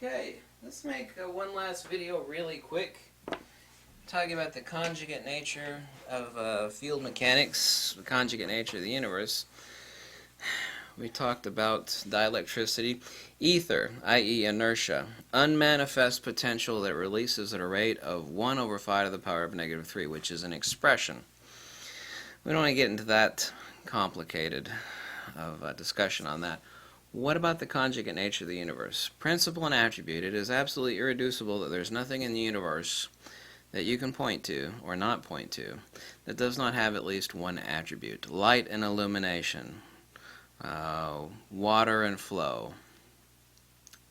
Okay, let's make one last video really quick, talking about the conjugate nature of field mechanics, the conjugate nature of the universe. We talked about dielectricity, ether, i.e. inertia, unmanifest potential that releases at a rate of 1 over 5 to the power of negative 3, which is an expression. We don't want to get into that complicated of discussion on that. What about the conjugate nature of the universe? Principle and attribute. It is absolutely irreducible that there's nothing in the universe that you can point to, or not point to, that does not have at least one attribute. Light and illumination, water and flow.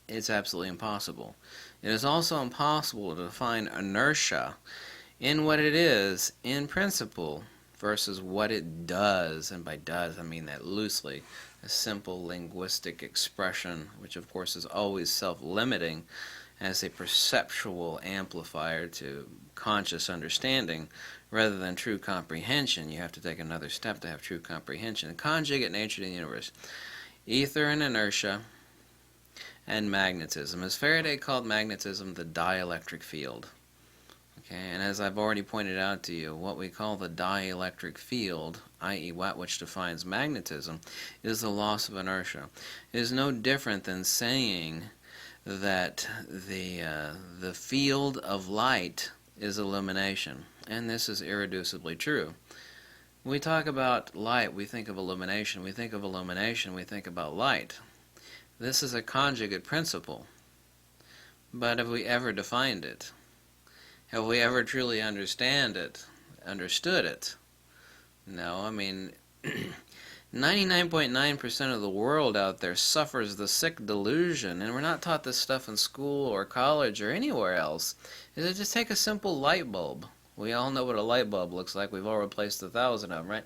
It's absolutely impossible. It is also impossible to define inertia in what it is in principle versus what it does, and by does I mean that loosely, a simple linguistic expression, which of course is always self-limiting as a perceptual amplifier to conscious understanding rather than true comprehension. You have to take another step to have true comprehension. The conjugate nature of the universe, ether and inertia and magnetism. As Faraday called magnetism the dielectric field. Okay, and as I've already pointed out to you, what we call the dielectric field, i.e. that which defines magnetism, is the loss of inertia. It is no different than saying that the field of light is illumination, and this is irreducibly true. When we talk about light, we think of illumination. We think of illumination, we think about light. This is a conjugate principle, but have we ever defined it? Have we ever truly understood it? No, I mean, 99.9% of the world out there suffers the sick delusion, and we're not taught this stuff in school or college or anywhere else. Is it just take a simple light bulb? We all know what a light bulb looks like. We've all replaced 1,000 of them, right?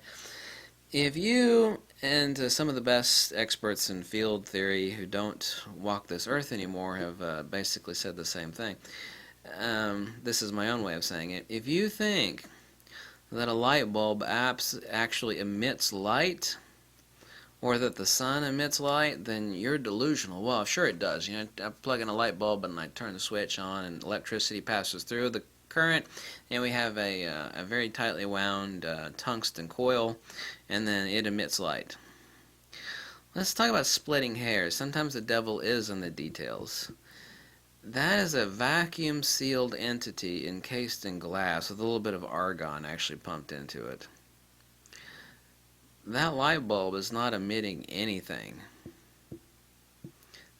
If you and some of the best experts in field theory who don't walk this earth anymore have basically said the same thing. This is my own way of saying it. If you think that a light bulb actually emits light, or that the sun emits light, then you're delusional. Well, sure it does. You know, I plug in a light bulb and I turn the switch on, and electricity passes through the current, and we have a very tightly wound tungsten coil, and then it emits light. Let's talk about splitting hairs. Sometimes the devil is in the details. That is a vacuum-sealed entity encased in glass with a little bit of argon actually pumped into it. That light bulb is not emitting anything.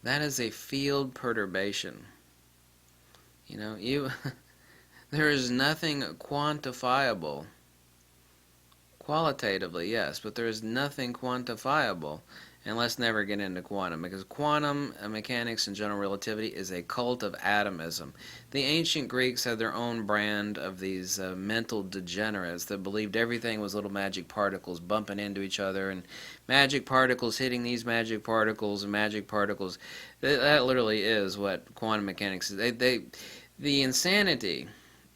That is a field perturbation. You know, there is nothing quantifiable. Qualitatively, yes, but there is nothing quantifiable. And let's never get into quantum, because quantum mechanics and general relativity is a cult of atomism. The ancient Greeks had their own brand of these mental degenerates that believed everything was little magic particles bumping into each other, and magic particles hitting these magic particles, and magic particles. That literally is what quantum mechanics is. The insanity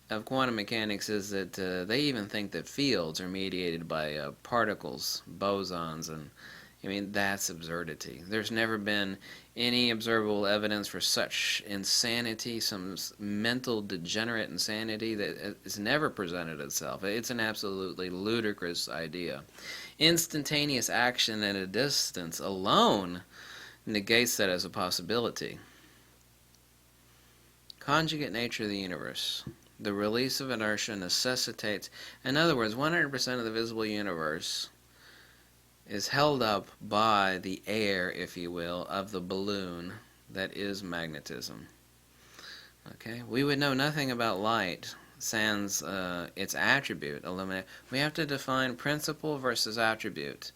of quantum mechanics is that they even think that fields are mediated by particles, bosons, and I mean, that's absurdity. There's never been any observable evidence for such insanity, some mental degenerate insanity that has never presented itself. It's an absolutely ludicrous idea. Instantaneous action at a distance alone negates that as a possibility. Conjugate nature of the universe. The release of inertia necessitates, in other words, 100% of the visible universe is held up by the air, if you will, of the balloon that is magnetism. Okay, we would know nothing about light sans its attribute, illuminate. We have to define principle versus attribute.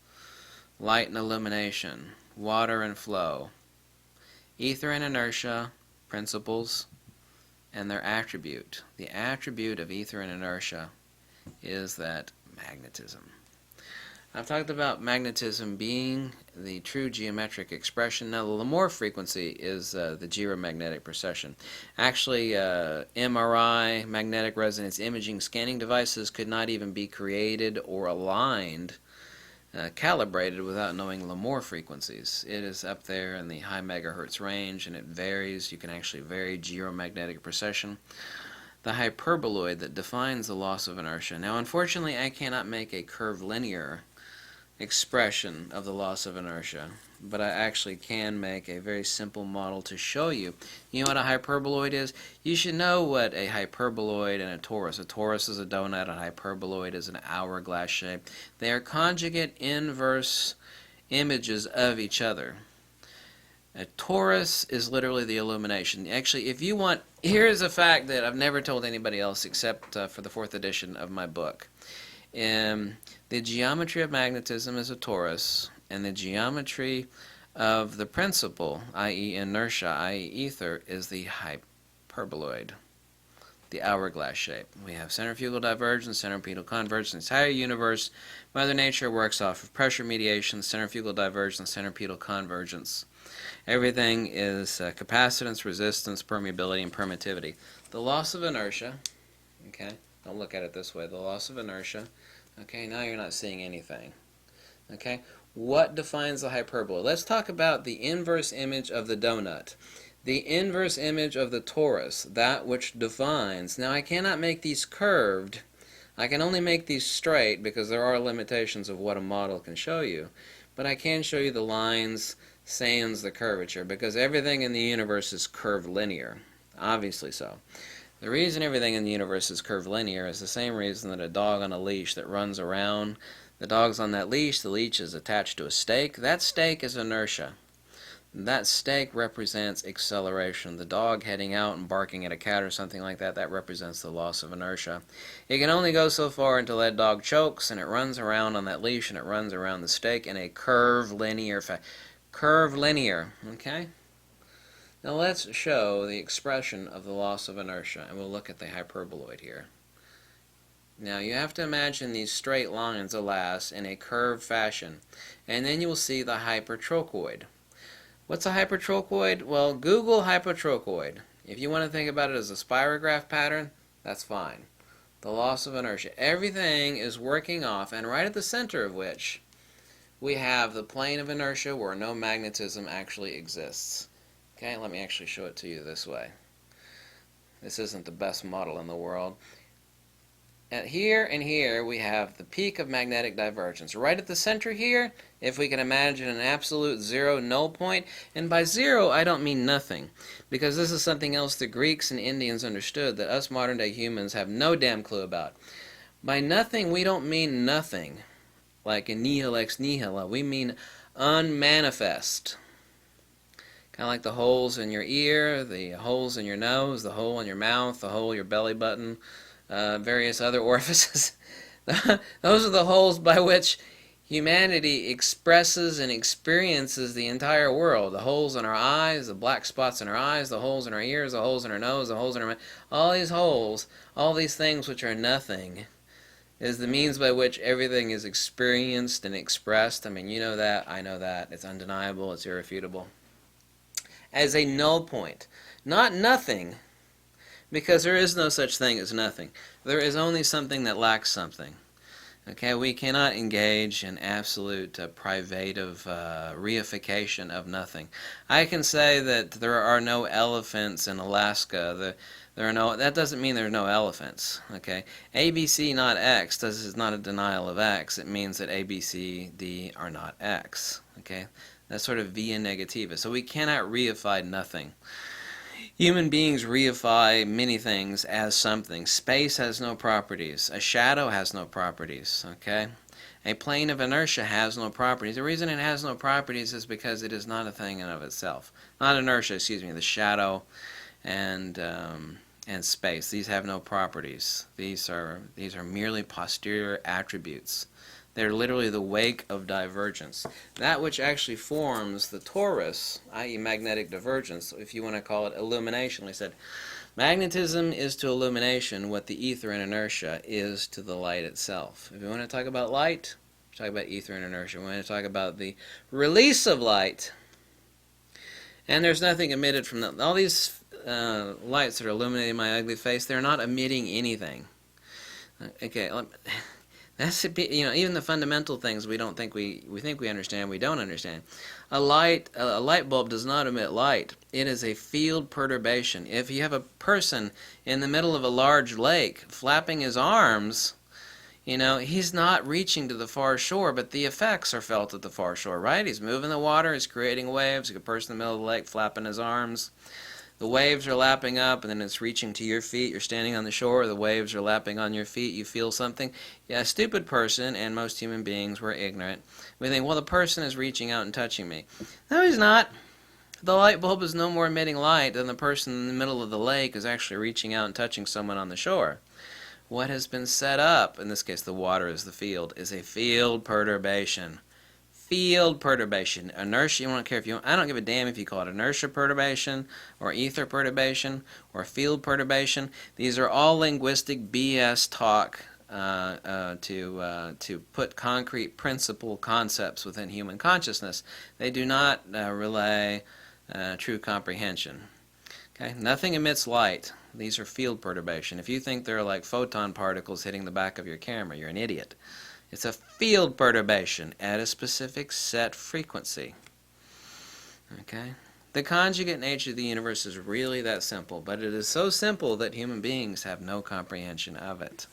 Light and illumination, water and flow, ether and inertia, principles, and their attribute. The attribute of ether and inertia is that magnetism. I've talked about magnetism being the true geometric expression. Now, the Lamore frequency is the gyromagnetic precession. Actually, MRI, magnetic resonance imaging scanning devices could not even be created or aligned calibrated without knowing Lamore frequencies. It is up there in the high megahertz range, and it varies. You can actually vary geomagnetic precession. The hyperboloid that defines the loss of inertia. Now, unfortunately, I cannot make a curvilinear expression of the loss of inertia, but I actually can make a very simple model to show you. You know what a hyperboloid is? You should know what a hyperboloid and a torus. A torus is a donut, a hyperboloid is an hourglass shape. They are conjugate inverse images of each other. A torus is literally the illumination. Actually, if you want, here's a fact that I've never told anybody else except for the 4th edition of my book. The geometry of magnetism is a torus, and the geometry of the principle, i.e. inertia, i.e. ether, is the hyperboloid, the hourglass shape. We have centrifugal divergence, centripetal convergence. The entire universe, Mother Nature works off of pressure mediation, centrifugal divergence, centripetal convergence. Everything is capacitance, resistance, permeability, and permittivity. The loss of inertia, okay, don't look at it this way, the loss of inertia, okay, now you're not seeing anything. Okay, what defines the hyperbola? Let's talk about the inverse image of the donut. The inverse image of the torus, that which defines. Now I cannot make these curved. I can only make these straight because there are limitations of what a model can show you. But I can show you the lines, sans the curvature, because everything in the universe is curvilinear. Obviously so. The reason everything in the universe is curvilinear is the same reason that a dog on a leash that runs around, the dog's on that leash, the leash is attached to a stake. That stake is inertia. That stake represents acceleration. The dog heading out and barking at a cat or something like that, that represents the loss of inertia. It can only go so far until that dog chokes and it runs around on that leash and it runs around the stake in a curvilinear fashion. Curvilinear, okay? Now let's show the expression of the loss of inertia, and we'll look at the hyperboloid here. Now you have to imagine these straight lines, alas, in a curved fashion, and then you will see the hypertrochoid. What's a hypertrochoid? Well, Google hypertrochoid. If you want to think about it as a spirograph pattern, that's fine. The loss of inertia. Everything is working off, and right at the center of which we have the plane of inertia where no magnetism actually exists. Okay, let me actually show it to you this way. This isn't the best model in the world. At here and here we have the peak of magnetic divergence. Right at the center here, if we can imagine an absolute zero null point, and by zero I don't mean nothing, because this is something else the Greeks and Indians understood that us modern day humans have no damn clue about. By nothing we don't mean nothing, like in nihil ex nihilo. We mean unmanifest. Kind of like the holes in your ear, the holes in your nose, the hole in your mouth, the hole in your belly button, various other orifices. Those are the holes by which humanity expresses and experiences the entire world. The holes in our eyes, the black spots in our eyes, the holes in our ears, the holes in our nose, the holes in our mouth. All these holes, all these things which are nothing, is the means by which everything is experienced and expressed. I mean, you know that, I know that. It's undeniable, it's irrefutable. As a null point. Not nothing, because there is no such thing as nothing. There is only something that lacks something. Okay, we cannot engage in absolute privative reification of nothing. I can say that there are no elephants in Alaska. There are no. That doesn't mean there are no elephants. Okay, ABC not X is not a denial of X. It means that A, B, C, D are not X. Okay. That's sort of via negativa. So we cannot reify nothing. Human beings reify many things as something. Space has no properties. A shadow has no properties. Okay? A plane of inertia has no properties. The reason it has no properties is because it is not a thing in of itself. Not inertia, excuse me. The shadow and space. These have no properties. These are merely posterior attributes. They're literally the wake of divergence. That which actually forms the torus, i.e. magnetic divergence, if you want to call it illumination. We said magnetism is to illumination what the ether and inertia is to the light itself. If you want to talk about light, talk about ether and inertia. We want to talk about the release of light. And there's nothing emitted from that. All these lights that are illuminating my ugly face, they're not emitting anything. Okay, That's even the fundamental things we don't think we think we understand, we don't understand. A light bulb does not emit light. It is a field perturbation. If you have a person in the middle of a large lake flapping his arms, he's not reaching to the far shore, but the effects are felt at the far shore, right? He's moving the water, he's creating waves. Like a person in the middle of the lake flapping his arms. The waves are lapping up, and then it's reaching to your feet. You're standing on the shore. The waves are lapping on your feet. You feel something. Yeah, a stupid person, and most human beings, we're ignorant. We think, well, the person is reaching out and touching me. No, he's not. The light bulb is no more emitting light than the person in the middle of the lake is actually reaching out and touching someone on the shore. What has been set up, in this case the water is the field, is a field perturbation. Field perturbation. Inertia, you don't care if I don't give a damn if you call it inertia perturbation or ether perturbation or field perturbation. These are all linguistic BS talk to put concrete principle concepts within human consciousness. They do not relay true comprehension. Okay? Nothing emits light. These are field perturbation. If you think they're like photon particles hitting the back of your camera, you're an idiot. It's a field perturbation at a specific set frequency. Okay? The conjugate nature of the universe is really that simple, but it is so simple that human beings have no comprehension of it.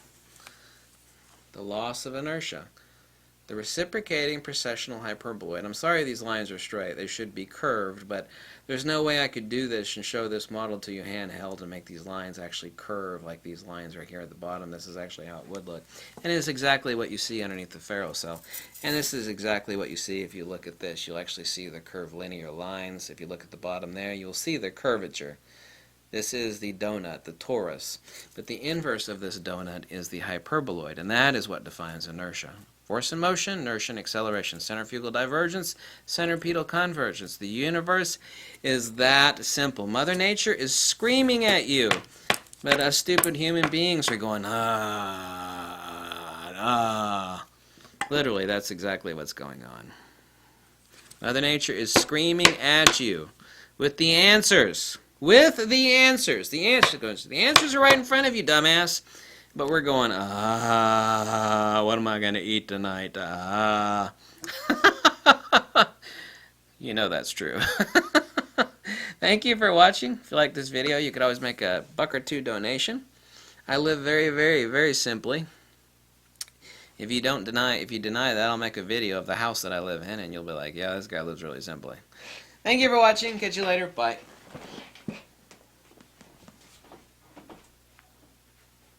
The loss of inertia. The reciprocating precessional hyperboloid. I'm sorry these lines are straight. They should be curved, but there's no way I could do this and show this model to you handheld and make these lines actually curve like these lines right here at the bottom. This is actually how it would look. And it is exactly what you see underneath the ferrocell. And this is exactly what you see if you look at this. You'll actually see the curved linear lines. If you look at the bottom there, you'll see the curvature. This is the donut, the torus. But the inverse of this donut is the hyperboloid, and that is what defines inertia. Force and motion, inertia and acceleration, centrifugal divergence, centripetal convergence. The universe is that simple. Mother Nature is screaming at you, but us stupid human beings are going, Literally, that's exactly what's going on. Mother Nature is screaming at you with the answers. With the answers. The answers are right in front of you, dumbass. But we're going, what am I going to eat tonight? You know that's true. Thank you for watching. If you like this video, you could always make a $1 or $2 donation. I live very, very, very simply. If you deny that, I'll make a video of the house that I live in, and you'll be like, yeah, this guy lives really simply. Thank you for watching. Catch you later. Bye.